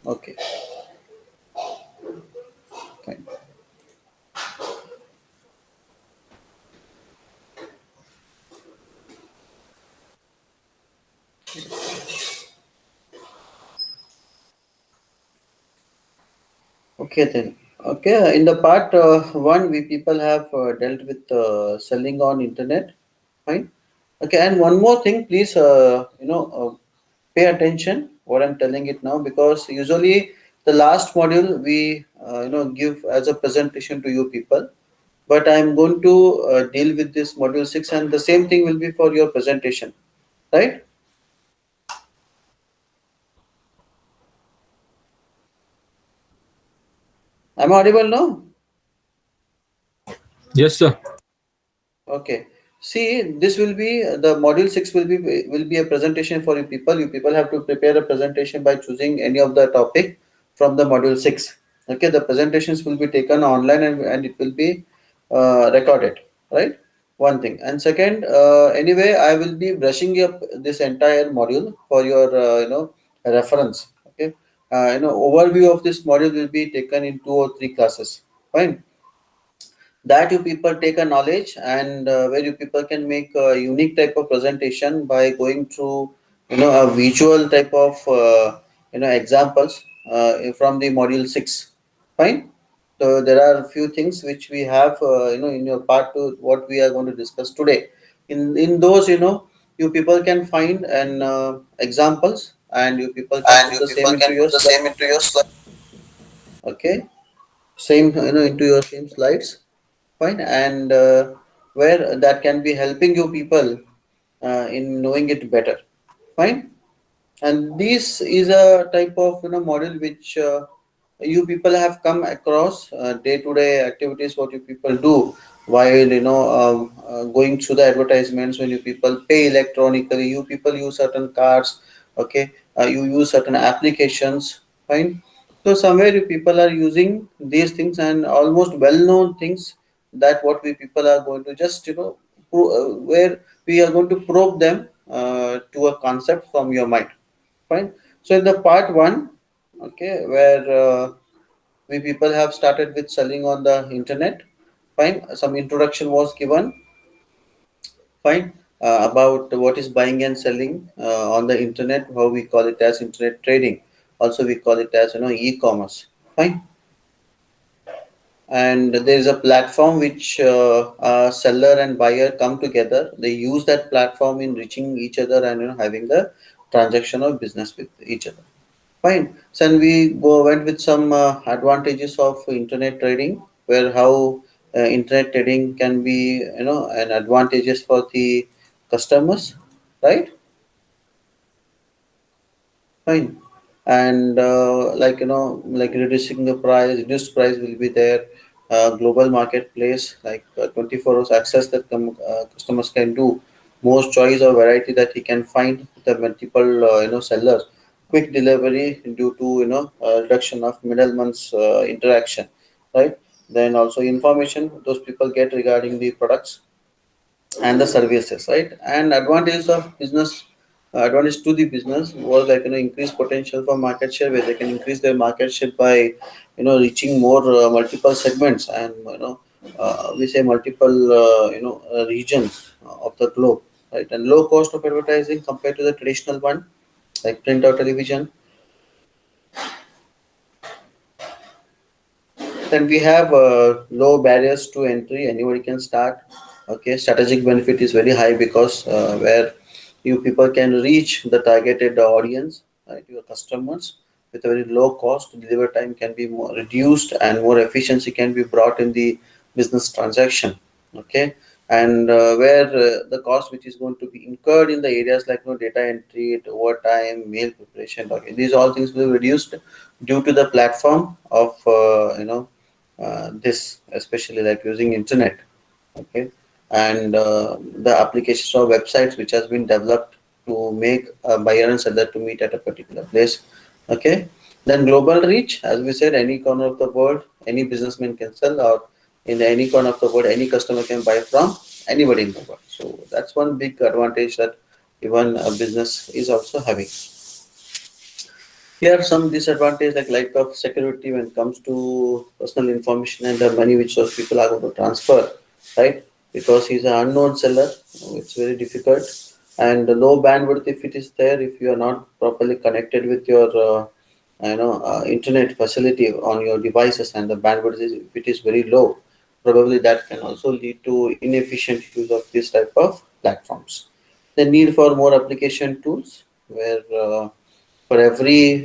Okay, fine. Okay then. Okay, in the part one, we people have dealt with selling on internet. Fine. Okay, and one more thing, please, pay attention what I'm telling it now, because usually the last module we give as a presentation to you people, but I'm going to deal with this module 6, and the same thing will be for your presentation, right? Am I audible now? Yes, sir. Okay. See, this will be the module 6 will be a presentation for you people. You people have to prepare a presentation by choosing any of the topic from the module 6. Okay, the presentations will be taken online, and it will be recorded, right? One thing. And second, anyway, I will be brushing up this entire module for your reference. Okay. Overview of this module will be taken in 2 or 3 classes. Fine, that you people take a knowledge, and where you people can make a unique type of presentation by going through a visual type of examples from the module 6. Fine. So there are a few things which we have in your part 2, what we are going to discuss today. In those, you people can find an examples, and you people can And put you the same people into can your put the slide. same into your slide. Okay, same into your same slides. Fine. And where that can be helping you people in knowing it better. Fine. And this is a type of model which you people have come across day-to-day activities, what you people do while going through the advertisements. When you people pay electronically, you people use certain cards. Okay, you use certain applications. Fine. So somewhere you people are using these things, and almost well-known things, that what we people are going to just where we are going to probe them to a concept from your mind. Fine. So in the part one, okay, where we people have started with selling on the internet. Fine. Some introduction was given. Fine. About what is buying and selling on the internet, how we call it as internet trading. Also, we call it as e-commerce. Fine. And there is a platform which a seller and buyer come together. They use that platform in reaching each other, and having the transaction or business with each other. Fine. So and we went with some advantages of internet trading, where how internet trading can be an advantages for the customers, right? Fine. And like reducing the price, reduced price will be there. Global marketplace, like 24 hours access that customers can do. Most choice or variety that he can find with the multiple sellers. Quick delivery due to reduction of middleman's interaction, right? Then also information those people get regarding the products and the services, right? And advantage of business, advantage to the business was like increased potential for market share, where they can increase their market share by reaching more multiple segments, and we say multiple regions of the globe, right? And low cost of advertising compared to the traditional one, like print or television. Then we have low barriers to entry. Anybody can start. Okay, strategic benefit is very high, because where you people can reach the targeted audience, right, your customers, with a very low cost. Deliver time can be more reduced, and more efficiency can be brought in the business transaction. Okay, and where the cost which is going to be incurred in the areas like data entry, overtime, mail preparation, okay, these all things will be reduced due to the platform of this, especially like using internet. Okay, and the applications or websites which has been developed to make a buyer and seller to meet at a particular place. Okay, then global reach, as we said, any corner of the world any businessman can sell, or in any corner of the world any customer can buy from anybody in the world. So that's one big advantage that even a business is also having. Here are some disadvantages like lack of security when it comes to personal information and the money which those people are going to transfer, right? Because he's an unknown seller, it's very difficult. And the low bandwidth, if it is there, if you are not properly connected with your, internet facility on your devices, and the bandwidth is, if it is very low, probably that can also lead to inefficient use of this type of platforms. The need for more application tools, where for every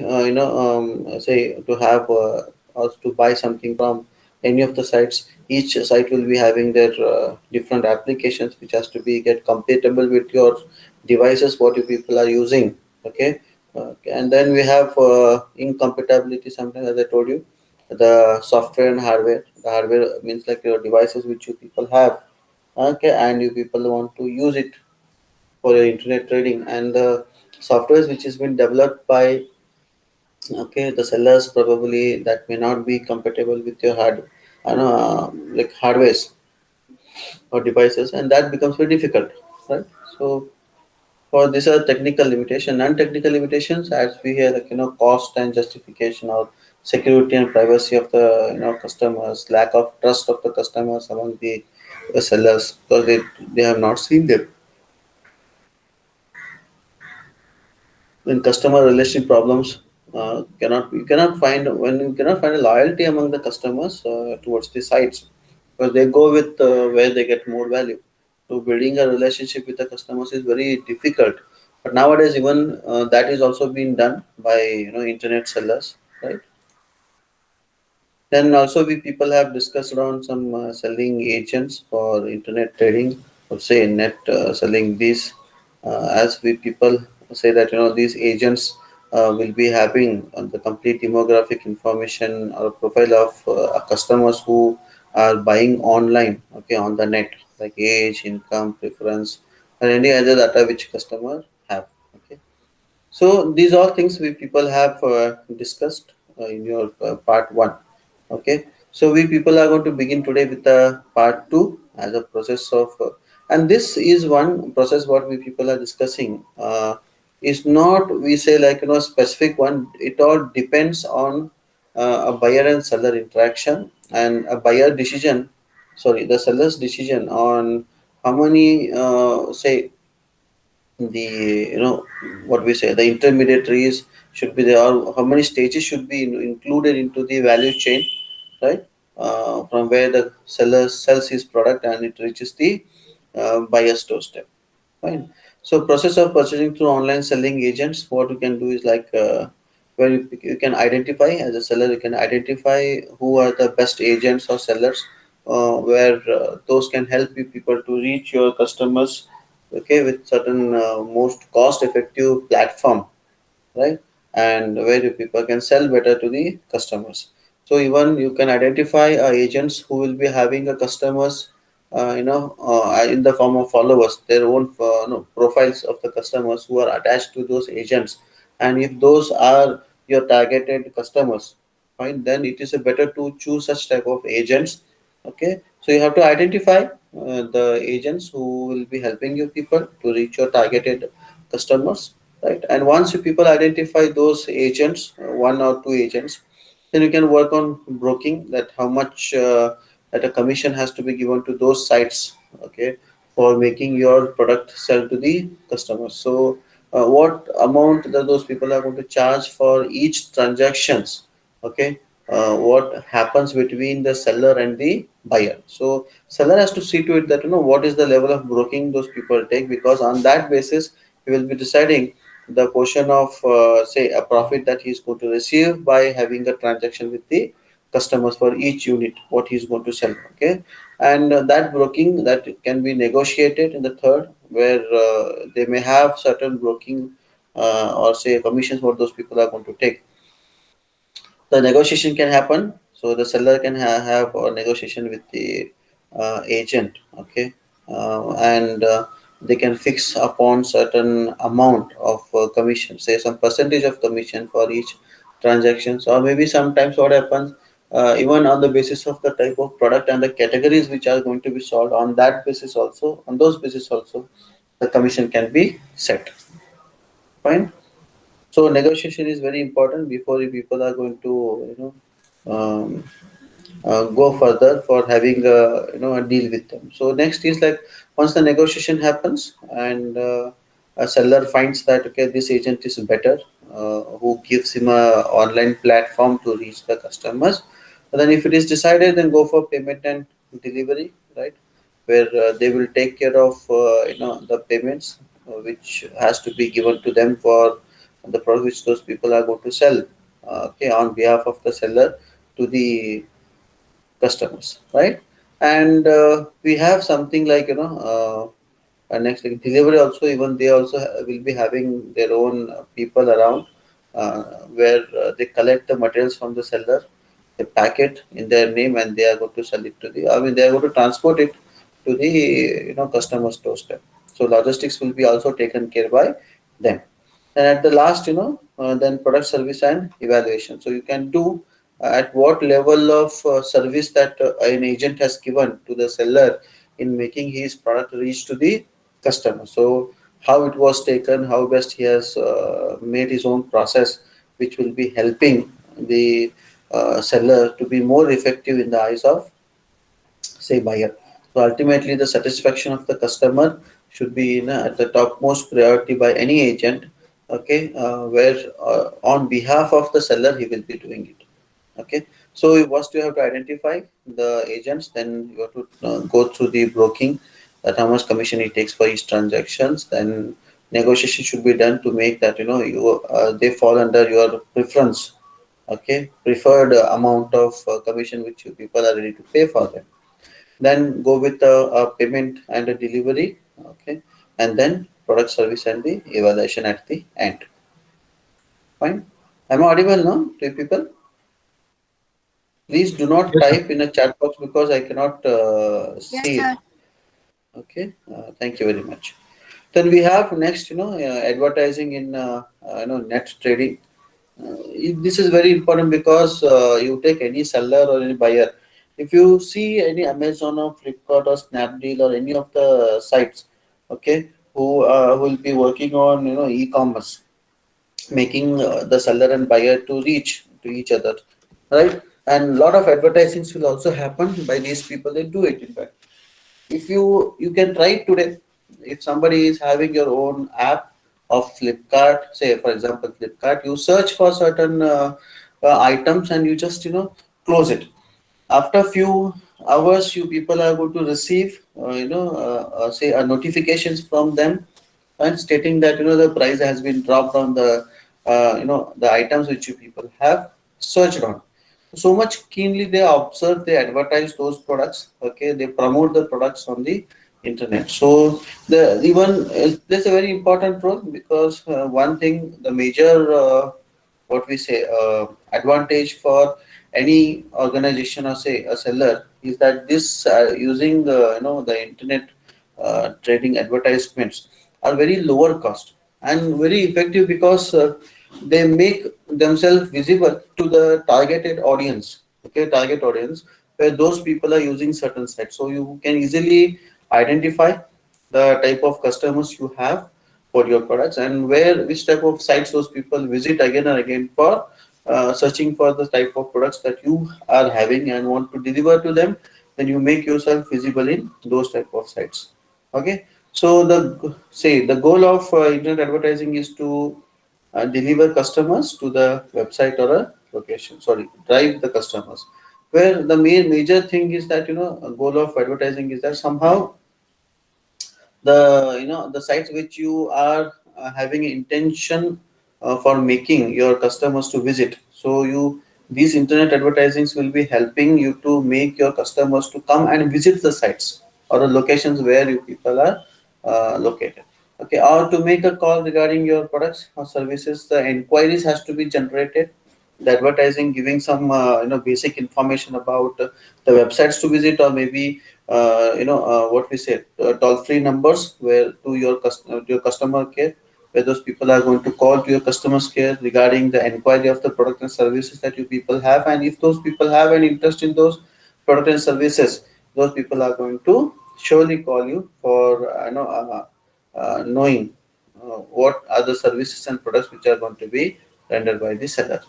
say to have or to buy something from any of the sites, each site will be having their different applications which has to be get compatible with your devices what you people are using. Okay. And then we have incompatibility sometimes, as I told you, the software and hardware. The hardware means like your devices which you people have, okay, and you people want to use it for your internet trading, and the softwares which has been developed by, okay, the sellers, probably that may not be compatible with your like hardwares or devices, and that becomes very difficult, right? So for these are technical limitation. Non-technical limitations, as we hear, like cost and justification, or security and privacy of the customers, lack of trust of the customers among the sellers, because they have not seen them. When customer relation problems, cannot you cannot find when you cannot find a loyalty among the customers towards the sites, because they go with where they get more value. So building a relationship with the customers is very difficult, but nowadays even that is also being done by internet sellers, right? Then also we people have discussed around some selling agents for internet trading, or say net selling these, as we people say that these agents will be having the complete demographic information or profile of customers who are buying online, okay, on the net, like age, income, preference, or any other data which customer have. Okay, so these all things we people have discussed in your part one. Okay, so we people are going to begin today with the part two as a process of, and this is one process what we people are discussing. Is not we say like specific one. It all depends on a buyer and seller interaction, and a buyer decision. Sorry, the seller's decision on how many say the what we say the intermediaries should be there, or how many stages should be included into the value chain, right? From where the seller sells his product and it reaches the buyer's doorstep. Fine. So process of purchasing through online selling agents, what you can do is like where you can identify as a seller, you can identify who are the best agents or sellers, where those can help you people to reach your customers, okay, with certain most cost effective platform, right? And where you people can sell better to the customers. So even you can identify agents who will be having a customers, in the form of followers, their own profiles of the customers who are attached to those agents. And if those are your targeted customers, fine, then it is a better to choose such type of agents. Okay, so you have to identify the agents who will be helping you people to reach your targeted customers, right? And once you people identify those agents, one or two agents, then you can work on broking, that how much that a commission has to be given to those sites, okay, for making your product sell to the customers. So what amount that those people are going to charge for each transactions, okay, what happens between the seller and the buyer. So seller has to see to it that what is the level of broking those people take, because on that basis he will be deciding the portion of say a profit that he's going to receive by having a transaction with the customers for each unit what he's going to sell. Okay, and that broking that can be negotiated in the third, where they may have certain broking or say commissions what those people are going to take. The negotiation can happen, so the seller can have a negotiation with the agent, okay, and they can fix upon certain amount of commission, say some percentage of commission for each transactions, or maybe sometimes what happens, even on the basis of the type of product and the categories which are going to be sold, on that basis also, on those basis also, the commission can be set. Fine. So negotiation is very important before you people are going to go further for having a deal with them. So next is like once the negotiation happens and a seller finds that okay this agent is better, who gives him a online platform to reach the customers. And then if it is decided, then go for payment and delivery, right? Where they will take care of the payments which has to be given to them for the product which those people are going to sell, okay, on behalf of the seller to the customers, right? And we have something like next like delivery also, even they also will be having their own people around, where they collect the materials from the seller, they pack it in their name, and they are going to sell it to the, I mean, they are going to transport it to the customer's doorstep. So logistics will be also taken care by them. And at the last, then product service and evaluation. So you can do at what level of service that an agent has given to the seller in making his product reach to the customer. So how it was taken, how best he has made his own process, which will be helping the seller to be more effective in the eyes of say buyer. So ultimately, the satisfaction of the customer should be at the topmost priority by any agent. Okay, where on behalf of the seller he will be doing it. Okay, so first you have to identify the agents, then you have to go through the broking, that how much commission he takes for each transactions. Then negotiation should be done to make that you they fall under your preference. Okay, preferred amount of commission which you people are ready to pay for them. Then go with a payment and a delivery. Okay, and then product service and the evaluation at the end. Fine. Am I audible now to you people? Please do not Yes, sir. type in a chat box because I cannot Yes, see it. sir. Okay, thank you very much. Then we have next, advertising in net trading. This is very important because you take any seller or any buyer. If you see any Amazon or Flipkart or Snapdeal or any of the sites, okay, who will be working on e-commerce, making the seller and buyer to reach to each other, right? And lot of advertisings will also happen by these people. They do it in fact. If you can try it today, if somebody is having your own app of Flipkart, say for example Flipkart, you search for certain items and you just close it. After few hours you people are going to receive say a notifications from them and stating that the price has been dropped on the items which you people have searched on. So much keenly they observe, they advertise those products. Okay, they promote the products on the internet. So the even plays a very important role because one thing, the major what we say advantage for any organization or say a seller is that this using the internet trading advertisements are very lower cost and very effective because they make themselves visible to the targeted audience. Okay, target audience, where those people are using certain sites, so you can easily identify the type of customers you have for your products and where which type of sites those people visit again and again for searching for the type of products that you are having and want to deliver to them. Then you make yourself visible in those type of sites. Okay, so the goal of internet advertising is to deliver customers to the website or a location, sorry, drive the customers, where the main major thing is that a goal of advertising is that somehow the sites which you are having intention for making your customers to visit, so you these internet advertisings will be helping you to make your customers to come and visit the sites or the locations where you people are located. Okay, or to make a call regarding your products or services, the inquiries has to be generated, the advertising giving some basic information about the websites to visit, or maybe what we say toll free numbers where to your customer care, where those people are going to call to your customers care regarding the inquiry of the product and services that you people have. And if those people have an interest in those product and services, those people are going to surely call you for knowing what are the services and products which are going to be rendered by the seller.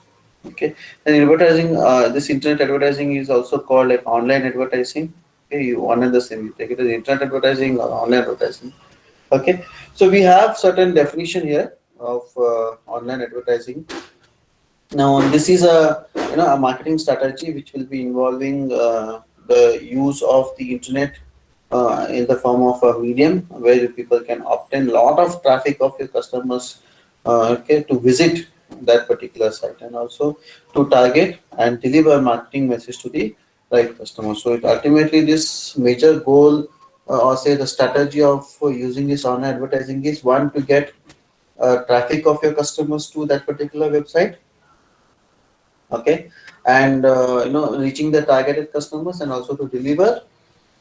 Okay, and advertising, this internet advertising is also called like online advertising. Okay, you one and the same. You take it as internet advertising or online advertising. Okay, so we have certain definition here of online advertising. Now, this is a marketing strategy which will be involving the use of the internet in the form of a medium where people can obtain lot of traffic of your customers, okay, to visit that particular site, and also to target and deliver marketing message to the right customer. So it ultimately, this major goal, or say the strategy of using this online advertising, is one, to get traffic of your customers to that particular website, okay, and reaching the targeted customers, and also to deliver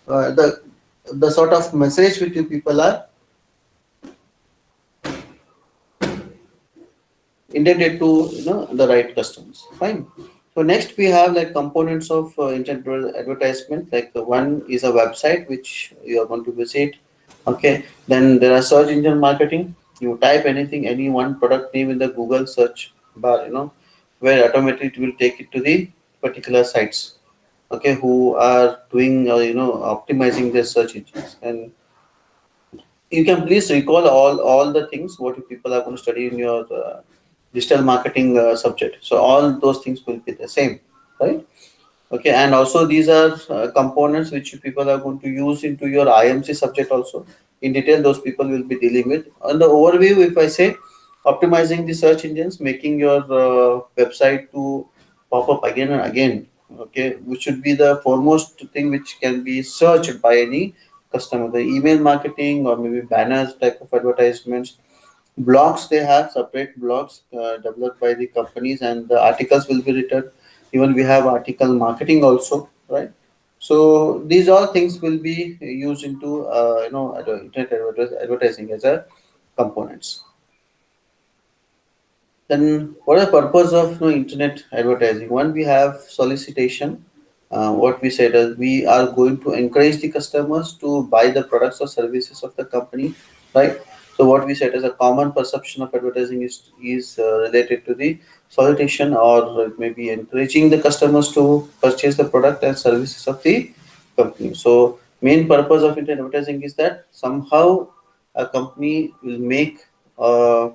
the sort of message which you people are intended to, the right customers. Fine. So next we have like components of internet advertisement. Like one is a website which you are going to visit. Okay. Then there are search engine marketing. You type anything, any one product name in the Google search bar, where automatically it will take it to the particular sites. Okay, who are doing optimizing their search engines. And you can please recall all the things what you people are going to study in your digital marketing subject. So all those things will be the same, right? Okay, and also these are components which you people are going to use into your IMC subject also. In detail, those people will be dealing with. On the overview, if I say optimizing the search engines, making your website to pop up again and again, okay, which should be the foremost thing which can be searched by any customer. The email marketing or maybe banners type of advertisements, blogs, they have separate blogs developed by the companies, and the articles will be written. Even we have article marketing also, right? So these all things will be used into internet advertising as a components. Then what is the purpose of internet advertising? One, we have solicitation. What we said is we are going to encourage the customers to buy the products or services of the company, right? So what we said is a common perception of advertising is related to the solicitation, or maybe encouraging the customers to purchase the product and services of the company. So main purpose of internet advertising is that somehow a company will make a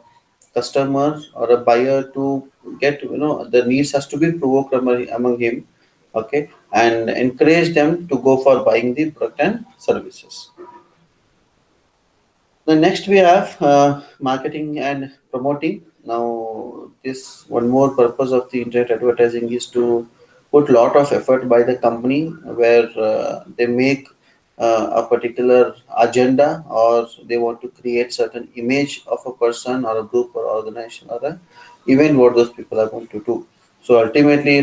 customer or a buyer to get, the needs has to be provoked among him, okay, and encourage them to go for buying the product and services. The next we have marketing and promoting. Now, this one more purpose of the internet advertising is to put lot of effort by the company where they make a particular agenda, or they want to create certain image of a person or a group or organization or a event what those people are going to do. So ultimately,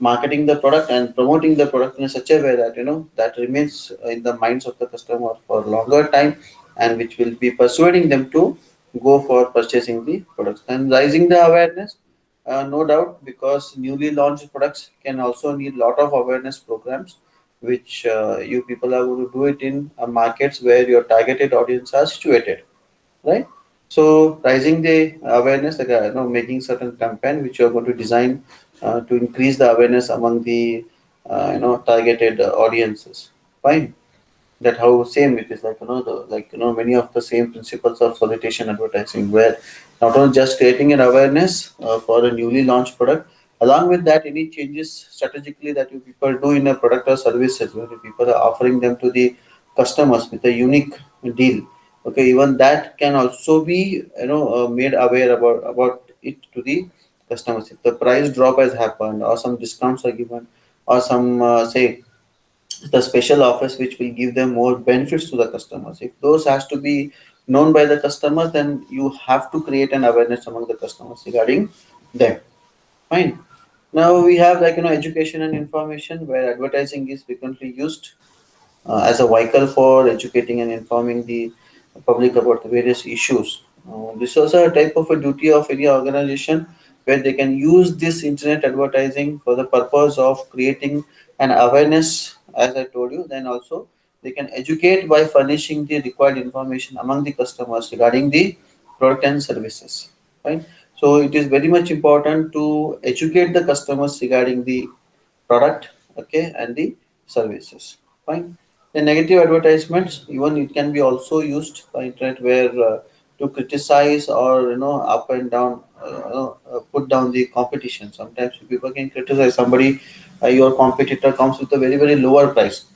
marketing the product and promoting the product in such a way that that remains in the minds of the customer for longer time, and which will be persuading them to go for purchasing the products and raising the awareness. No doubt, because newly launched products can also need lot of awareness programs, which you people are going to do it in markets where your targeted audience are situated, right? So raising the awareness, like making certain campaign which you are going to design to increase the awareness among the targeted audiences. Fine. That how same it is, like many of the same principles of solicitation advertising, where not only just creating an awareness for a newly launched product, along with that any changes strategically that you people do in a product or services, where you people are offering them to the customers with a unique deal. Okay, even that can also be made aware about it to the customers. If the price drop has happened, or some discounts are given, or some say the special offers which will give them more benefits to the customers, if those has to be known by the customers, then you have to create an awareness among the customers regarding them. Fine. Now we have education and information, where advertising is frequently used as a vehicle for educating and informing the public about the various issues. This is also a type of a duty of any organization, where they can use this internet advertising for the purpose of creating an awareness, as I told you. Then also they can educate by furnishing the required information among the customers regarding the product and services. Right. So it is very much important to educate the customers regarding the product, okay, and the services. Fine. The negative advertisements, even it can be also used by internet, where to criticize or up and down, put down the competition. Sometimes people can criticize somebody. Your competitor comes with a very very lower price,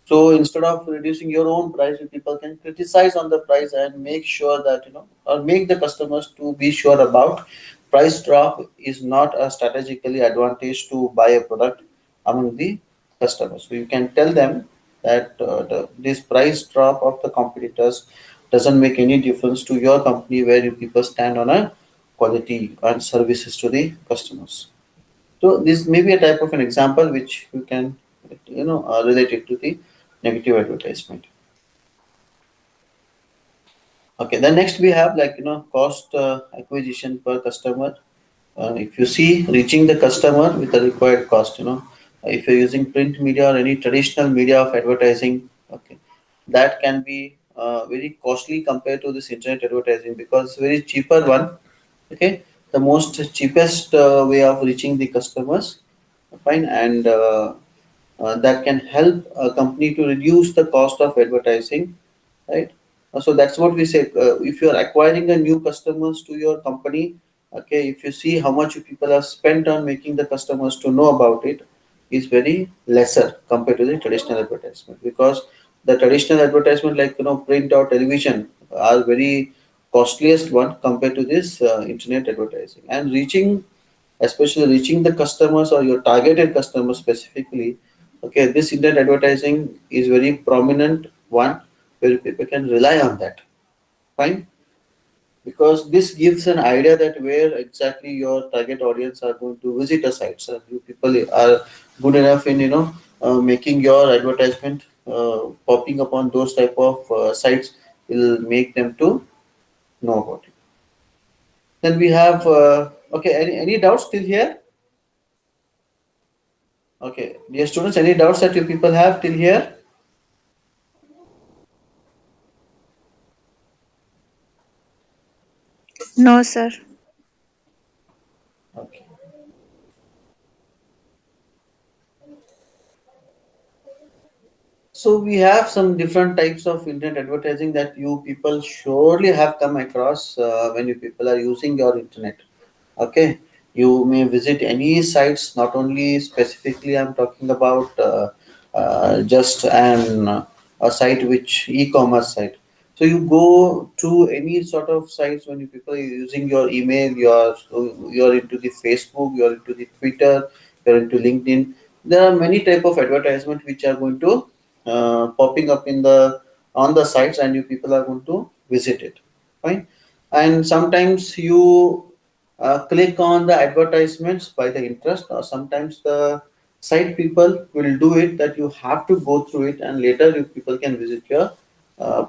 so instead of reducing your own price, you people can criticize on the price and make sure that or make the customers to be sure about price drop is not a strategically advantage to buy a product among the customers. So you can tell them that this price drop of the competitors doesn't make any difference to your company, where you people stand on a quality and services to the customers. So this may be a type of an example which you can relate it to the negative advertisement. Okay, then next we have like cost acquisition per customer. If you see reaching the customer with the required cost, if you're using print media or any traditional media of advertising, okay, that can be very costly compared to this internet advertising, because it's very cheaper one. Okay, the most cheapest way of reaching the customers, fine, and that can help a company to reduce the cost of advertising, right? So that's what we say. If you are acquiring a new customers to your company, okay, if you see how much people have spent on making the customers to know about it, is very lesser compared to the traditional advertisement, because the traditional advertisement like print or television are very costliest one compared to this internet advertising. And reaching, especially reaching the customers or your targeted customers specifically, okay, this internet advertising is very prominent one, where people can rely on that. Fine. Because this gives an idea that where exactly your target audience are going to visit a site. So you people are good enough in making your advertisement popping up on those type of sites, will make them to know about it. Then we have okay, any doubts till here? Okay, dear students, any doubts that you people have till here? No, sir. Okay. So we have some different types of internet advertising that you people surely have come across when you people are using your internet. Okay, you may visit any sites, not only specifically I'm talking about just a site which e-commerce site. So you go to any sort of sites when you people are using your email, you're into the Facebook, you're into the Twitter, you're into LinkedIn. There are many type of advertisement which are going to popping up in the on the sites, and you people are going to visit it. Fine. And sometimes you click on the advertisements by the interest, or sometimes the site people will do it that you have to go through it, and later you people can visit your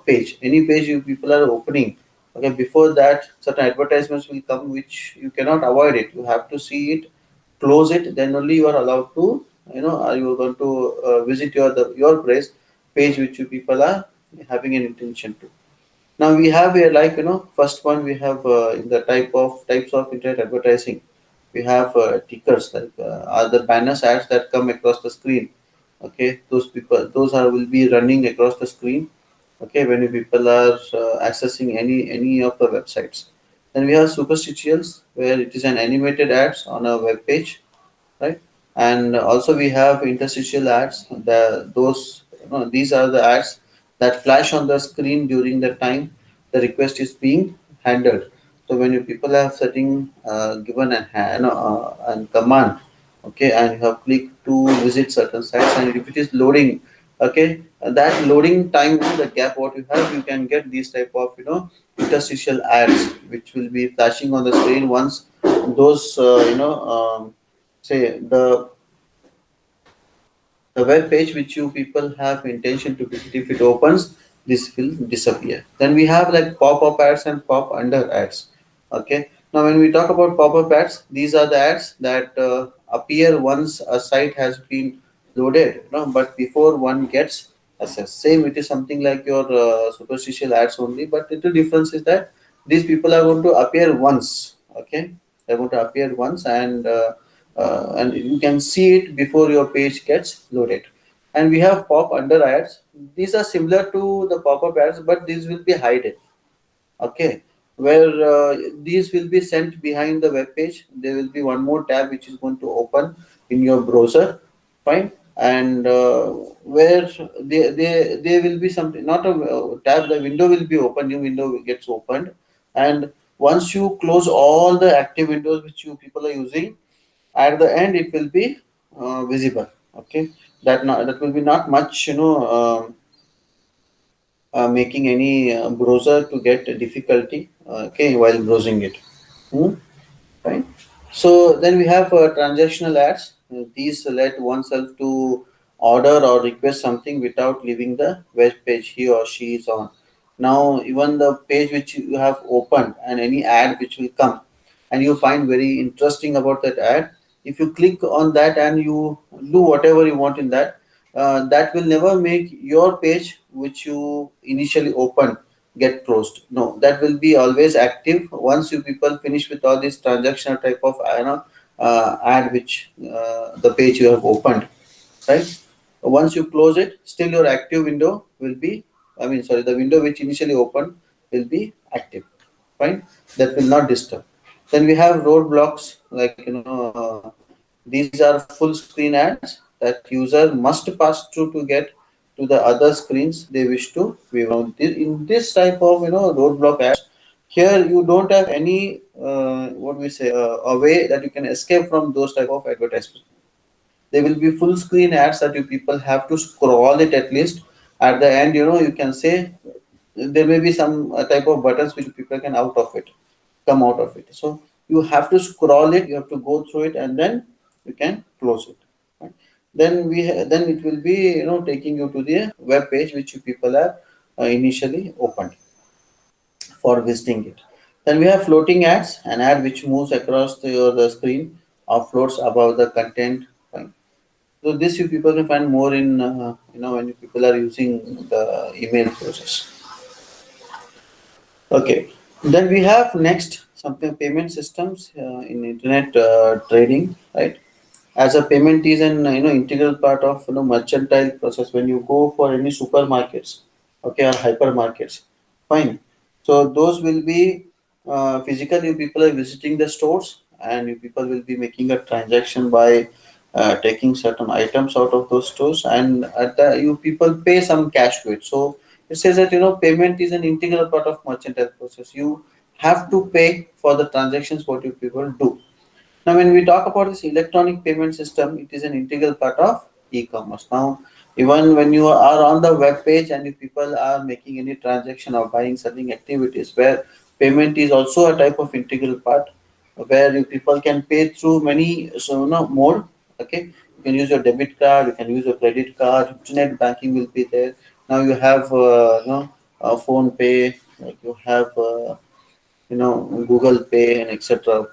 page, any page you people are opening. Okay, before that certain advertisements will come which you cannot avoid it, you have to see it, close it, then only you are allowed to are you going to visit your page which you people are having an intention to. Now we have here like first one we have in the types of internet advertising. We have tickers, like are the banners ads that come across the screen. Okay, those are will be running across the screen. Okay, when you people are accessing any of the websites. Then we have superstitials, where it is an animated ads on a web page, right? And also we have interstitial ads. Those these are the ads that flash on the screen during the time the request is being handled. So when you people have setting given a command, okay, and you have clicked to visit certain sites, and if it is loading, okay, that loading time, the gap what you have, you can get these type of interstitial ads which will be flashing on the screen once those say the web page which you people have intention to visit, if it opens, this will disappear. Then we have like pop-up ads and pop under ads. Okay, now when we talk about pop-up ads, these are the ads that appear once a site has been loaded, but before one gets access. Same, it is something like your superstitial ads only, but the difference is that these people are going to appear once. Okay, they're going to appear once, and you can see it before your page gets loaded. And we have pop under ads. These are similar to the pop-up ads, but these will be hidden. Okay, where these will be sent behind the web page. There will be one more tab which is going to open in your browser. Fine. And where they will be something, not a tab, the window will be open, new window gets opened. And once you close all the active windows which you people are using, at the end it will be visible. Okay, that will be not much, making any browser to get difficulty, okay, while browsing it. Hmm? Right. So then we have transactional ads. These let oneself to order or request something without leaving the web page he or she is on. Now, even the page which you have opened and any ad which will come, and you find very interesting about that ad, if you click on that and you do whatever you want in that, that will never make your page which you initially opened get closed. No, that will be always active once you people finish with all this transactional type of ad which the page you have opened, right? Once you close it, still your active window will be, I mean, sorry, the window which initially opened will be active. Fine, that will not disturb. Then we have roadblocks, like these are full screen ads that user must pass through to get to the other screens they wish to view. Now, in this type of roadblock ads, here you don't have any what we say a way that you can escape from those type of advertisements. There will be full screen ads that you people have to scroll it at least. At the end, you can say there may be some type of buttons which people can out of it, come out of it. So you have to scroll it, you have to go through it, and then you can close it. Right? Then it will be taking you to the web page which you people have initially opened for visiting it. Then we have floating ads, an ad which moves across the screen or floats above the content. Fine. So this you people can find more in when you people are using the email process. Okay. Then we have next something payment systems in internet trading, right? As a payment is an integral part of mercantile process when you go for any supermarkets, okay, or hypermarkets. Fine. So those will be physically people are visiting the stores, and you people will be making a transaction by taking certain items out of those stores, and you people pay some cash to it. So it says that payment is an integral part of mercantile process. You have to pay for the transactions what you people do. Now, when we talk about this electronic payment system, it is an integral part of e-commerce. Now, even when you are on the web page and if people are making any transaction or buying certain activities where payment is also a type of integral part, where you people can pay through many mode. Okay, you can use your debit card, you can use your credit card, internet banking will be there. Now you have phone pay, like you have Google Pay and etc.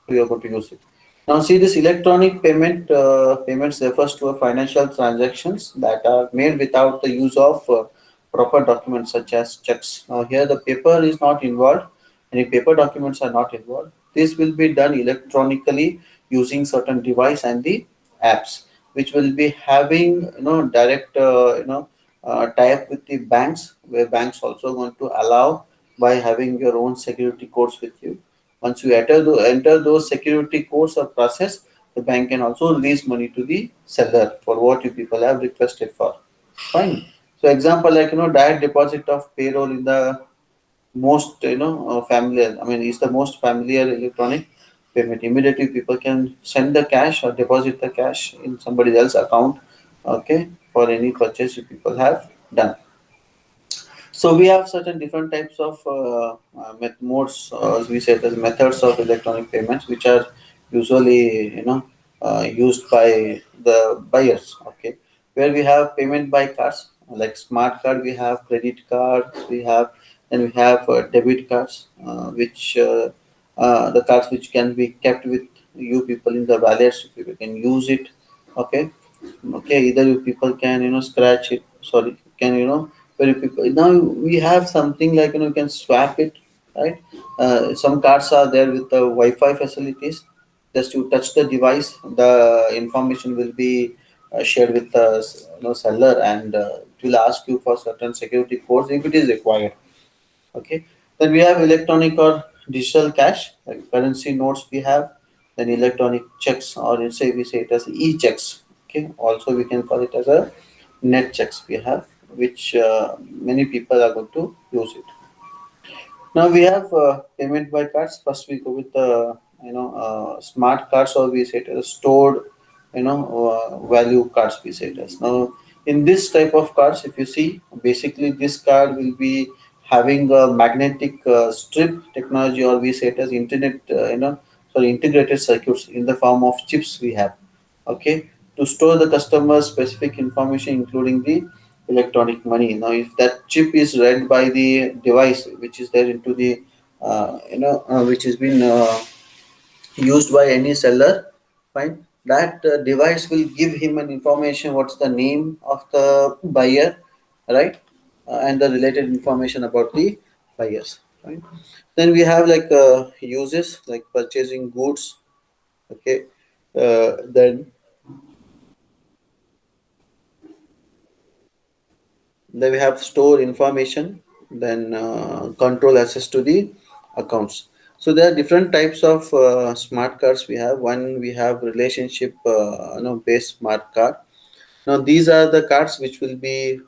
You are going to use it. Now see this electronic payments refers to a financial transactions that are made without the use of proper documents such as checks. Now here the paper is not involved, any paper documents are not involved. This will be done electronically using certain device and the apps, which will be having direct tie-up with the banks, where banks also going to allow by having your own security codes with you. Once you enter those security codes or process, the bank can also release money to the seller for what you people have requested for. Fine. So example like direct deposit of payroll in the most familiar. I mean, it's the most familiar electronic payment. Immediately people can send the cash or deposit the cash in somebody else's account. Okay, for any purchase you people have done. So we have certain different types of modes, as we said, as methods of electronic payments, which are usually used by the buyers. Okay, where we have payment by cards, like smart card, we have credit cards, we have debit cards, which the cards which can be kept with you people in the wallets. People can use it. Okay, okay, either you people can scratch it. Sorry, can where you people now we have something like you can swap it, right? Some cards are there with the Wi-Fi facilities. Just you touch the device, the information will be shared with the seller, and it will ask you for certain security codes if it is required. Okay. Then we have electronic or digital cash, like currency notes we have, then electronic checks, or you say we say it as e-checks. Okay. Also we can call it as a net checks we have, which many people are going to use it. Now we have payment by cards. First we go with the smart cards, or we say it as stored value cards, we say it as. Now in this type of cards, if you see, basically this card will be having a magnetic strip technology, or we say it as internet sorry, integrated circuits in the form of chips we have. Okay, to store the customer specific information, including the electronic money. Now if that chip is read by the device which is there into the which has been used by any seller, fine, that device will give him an information what's the name of the buyer, right, and the related information about the buyers, right. Then we have like uses like purchasing goods. Okay. Then we have store information, then control access to the accounts. So there are different types of smart cards we have. One, we have relationship based smart card. Now these are the cards which will be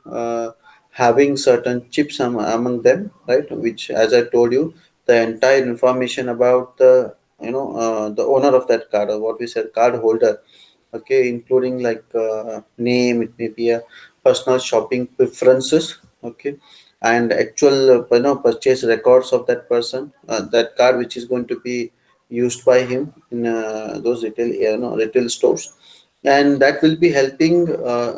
having certain chips among them, right? Which, as I told you, the entire information about the owner of that card, or what we said card holder, okay, including like name, it may be a personal shopping preferences, okay, and actual purchase records of that person, that card which is going to be used by him in those retail stores, and that will be helping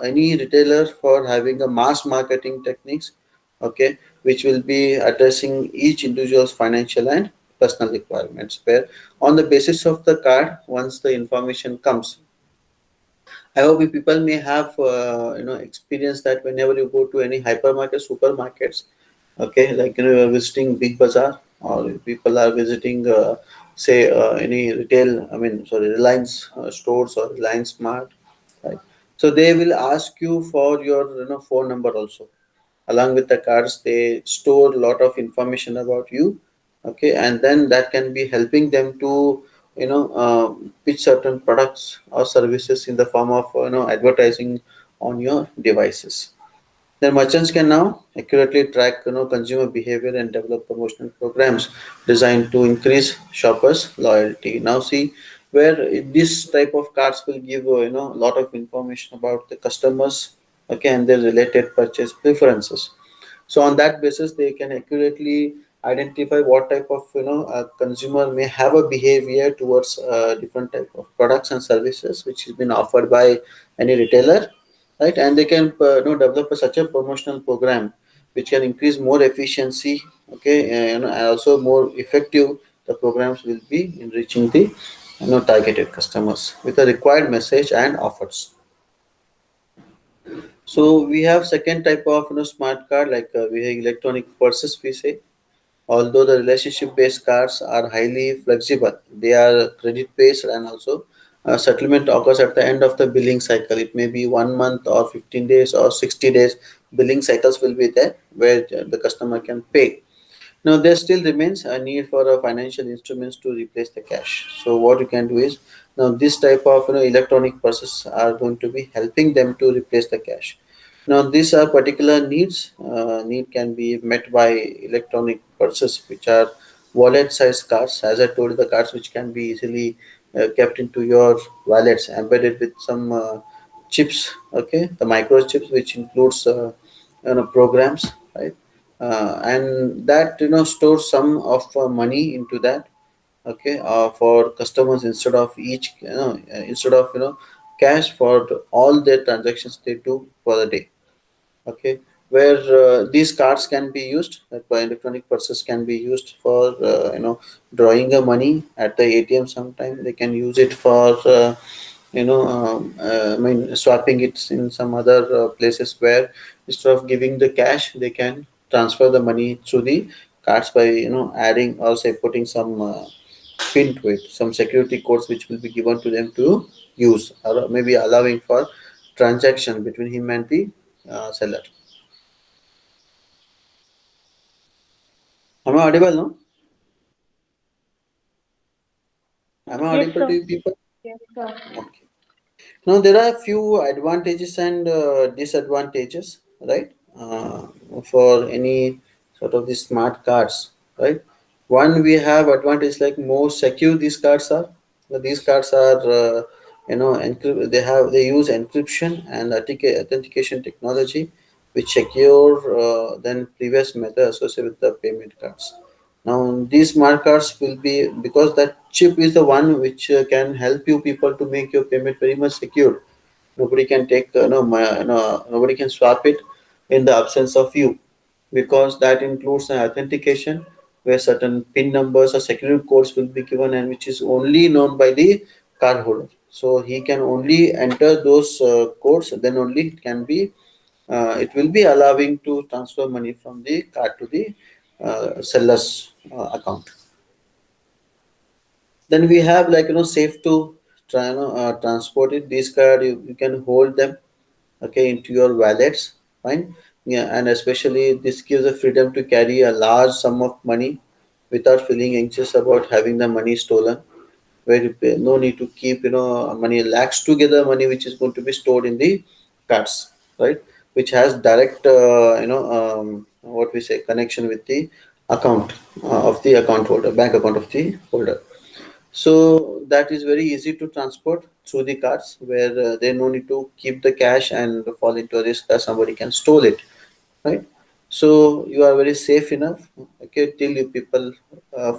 any retailer for having a mass marketing techniques, okay, which will be addressing each individual's financial and personal requirements, where on the basis of the card, once the information comes, I hope you people may have experience that whenever you go to any hypermarket, supermarkets, okay, like you're visiting Big Bazaar, or people are visiting say any retail, I mean sorry, Reliance stores or Reliance Mart, right? So they will ask you for your phone number also. Along with the cards, they store a lot of information about you, okay, and then that can be helping them to pitch certain products or services in the form of advertising on your devices. The merchants can now accurately track consumer behavior and develop promotional programs designed to increase shoppers' loyalty. Now see where this type of cards will give a lot of information about the customers, okay, and their related purchase preferences. So on that basis, they can accurately identify what type of a consumer may have a behavior towards different type of products and services which has been offered by any retailer, right? And they can develop such a promotional program which can increase more efficiency, okay, and also more effective. The programs will be in reaching the targeted customers with the required message and offers. So we have second type of smart card, like we have electronic purses, we say. Although the relationship based cards are highly flexible, they are credit based, and also settlement occurs at the end of the billing cycle. It may be 1 month or 15 days or 60 days. Billing cycles will be there where the customer can pay. Now, there still remains a need for financial instruments to replace the cash. So, what you can do is, now this type of electronic purses are going to be helping them to replace the cash. Now, these are particular needs. Need can be met by electronic purses, which are wallet-sized cards. As I told you, the cards which can be easily kept into your wallets, embedded with some chips. Okay, the microchips, which includes programs, right? And that stores some of money into that, okay, for customers, instead of cash for all their transactions they do for the day, okay, where these cards can be used, like by electronic purses can be used for drawing the money at the ATM. Sometime they can use it for I mean swapping it in some other places, where instead of giving the cash they can transfer the money through the cards by adding or say putting some pin to it, some security codes which will be given to them to use, or maybe allowing for transaction between him and the seller. Am I audible? No, am I Yes, audible to sir. you people? Yes, sir. Okay. Now there are a few advantages and disadvantages, right? For any sort of the smart cards, right? One, we have advantage like more secure these cards are. These cards are, they use encryption and authentication technology, which secure than previous method associated with the payment cards. Now these smart cards will be, because that chip is the one which can help you people to make your payment very much secure. Nobody can take nobody can swap it in the absence of you, because that includes an authentication where certain pin numbers or security codes will be given, and which is only known by the cardholder. So he can only enter those codes, then only it will be allowing to transfer money from the card to the seller's account. Then we have like safe to transport it. These card, you can hold them, okay, into your wallets, fine. Yeah, and especially this gives a freedom to carry a large sum of money without feeling anxious about having the money stolen, where you pay, no need to keep money lakhs together money which is going to be stored in the cards, right, which has direct what we say connection with the account of the account holder, bank account of the holder. So that is very easy to transport through the cards, where they no need to keep the cash and fall into a risk that somebody can stole it, right? So you are very safe enough, okay, till you people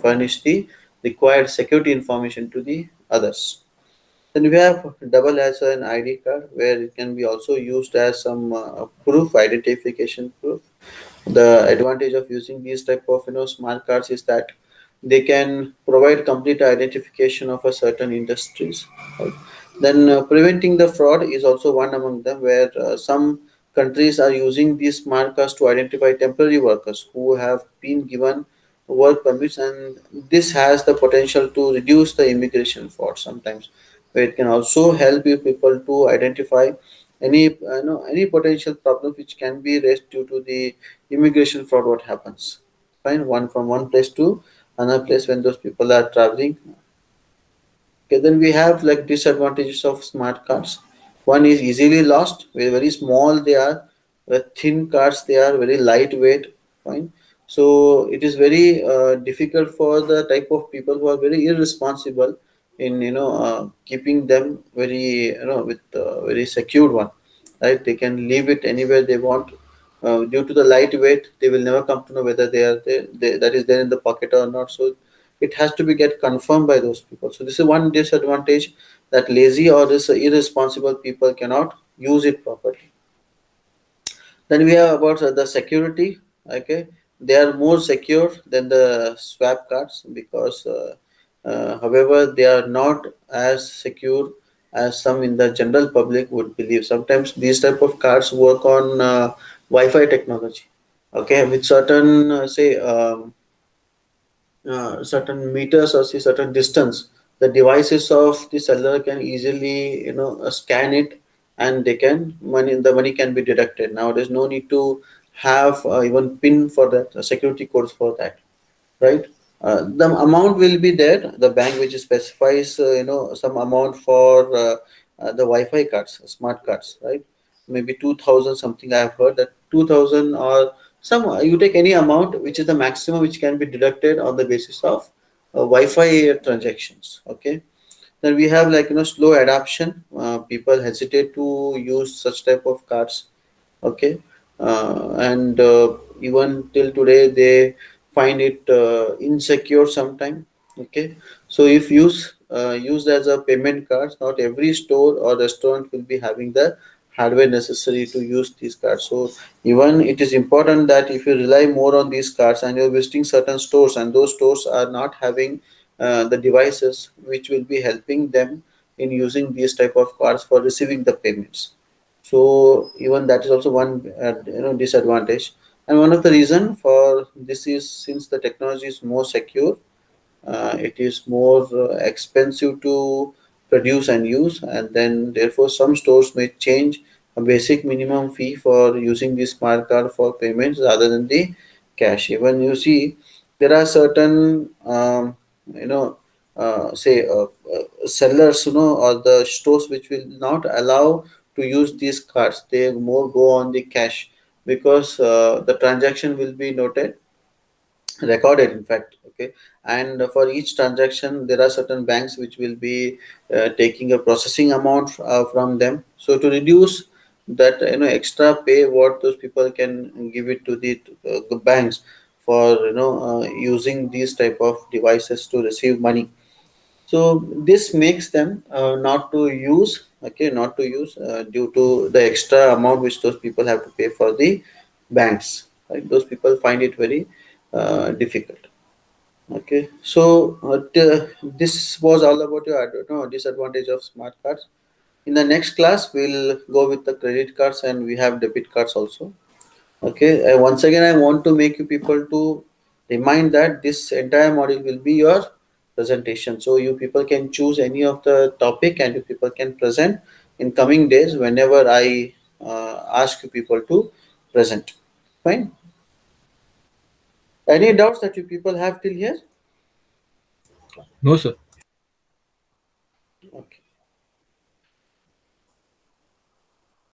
furnish the required security information to the others. Then we have double as an ID card, where it can be also used as some proof, identification proof. The advantage of using these type of smart cards is that they can provide complete identification of a certain industries, right? Then preventing the fraud is also one among them, where some countries are using these smart cards to identify temporary workers who have been given work permits, and this has the potential to reduce the immigration fraud sometimes, where it can also help you people to identify any potential problem which can be raised due to the immigration fraud what happens, fine, one from one place to another place when those people are traveling. Okay, then we have like disadvantages of smart cards. One is easily lost, very small they are, thin cards they are, very lightweight, fine. So it is very difficult for the type of people who are very irresponsible in keeping them very with very secured one, right? They can leave it anywhere they want. Due to the lightweight, they will never come to know whether that is there in the pocket or not. So it has to be get confirmed by those people. So this is one disadvantage, that lazy or this irresponsible people cannot use it properly. Then we have about the security. Okay, they are more secure than the swap cards, because, however, they are not as secure as some in the general public would believe. Sometimes these type of cards work on Wi-Fi technology. Okay, with certain certain meters or say certain distance, the devices of the seller can easily scan it, and they can the money can be deducted. Now there's no need to have even pin for that, security codes for that, right? The amount will be there. The bank which specifies, some amount for the Wi-Fi cards, smart cards, right? Maybe 2,000 something. I have heard that 2,000 or some. You take any amount, which is the maximum which can be deducted on the basis of Wi-Fi transactions. Okay. Then we have like slow adoption. People hesitate to use such type of cards, okay, and even till today they find it insecure sometime, okay. So if used as a payment card, not every store or restaurant will be having the hardware necessary to use these cards. So even it is important that if you rely more on these cards and you're visiting certain stores and those stores are not having the devices which will be helping them in using these type of cards for receiving the payments, so even that is also one disadvantage. And one of the reason for this is since the technology is more secure, it is more expensive to produce and use, and then therefore some stores may change a basic minimum fee for using the smart card for payments rather than the cash. Even you see there are certain you know say sellers, or the stores which will not allow to use these cards. They more go on the cash because the transaction will be noted, recorded in fact. Okay. And for each transaction there are certain banks which will be taking a processing amount from them, so to reduce that extra pay what those people can give it to the banks for using these type of devices to receive money. So this makes them not to use, okay, not to use due to the extra amount which those people have to pay for the banks, right? Those people find it very difficult. Okay, so this was all about your, I don't know, disadvantage of smart cards. In the next class, we'll go with the credit cards, and we have debit cards also. Okay, once again, I want to make you people to remind that this entire module will be your presentation. So you people can choose any of the topic, and you people can present in coming days whenever I ask you people to present. Fine. Any doubts that you people have till here? No, sir.